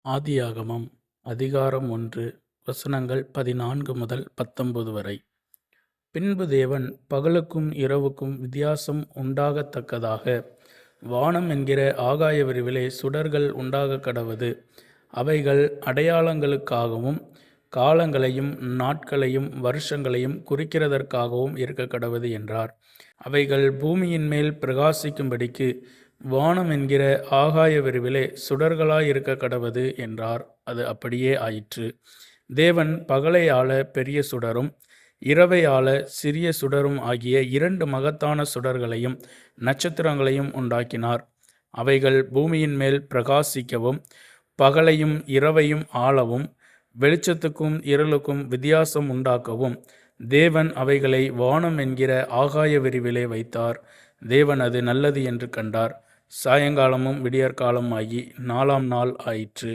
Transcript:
ஆதியாகமம் அதிகாரம் 1 வசனங்கள் 14 முதல் 19 வரை. பின்பு தேவன் பகலுக்கும் இரவுக்கும் வித்தியாசம் உண்டாகத்தக்கதாக வானம் என்கிற ஆகாய விரிவிலே சுடர்கள் உண்டாகக் கடவது. அவைகள் அடையாளங்களுக்காகவும் காலங்களையும் நாட்களையும் வருஷங்களையும் குறிக்கிறதற்காகவும் இருக்க கடவது என்றார். அவைகள் பூமியின் மேல் பிரகாசிக்கும்படிக்கு வானம் என்கிற ஆகாய விரிவிலே சுடர்களாயிருக்க கடவது என்றார். அது அப்படியே ஆயிற்று. தேவன் பகலை ஆள பெரிய சுடரும் இரவை ஆள சிறிய சுடரும் ஆகிய 2 மகத்தான சுடர்களையும் நட்சத்திரங்களையும் உண்டாக்கினார். அவைகள் பூமியின் மேல் பிரகாசிக்கவும் பகலையும் இரவையும் ஆளவும் வெளிச்சத்துக்கும் இருளுக்கும் வித்தியாசம் உண்டாக்கவும் தேவன் அவைகளை வானம் என்கிற ஆகாய விரிவிலே வைத்தார். தேவன் அது நல்லது என்று கண்டார். சாயங்காலமும் விடியற்காலம் ஆகி 4ஆம் நாள் ஆயிற்று.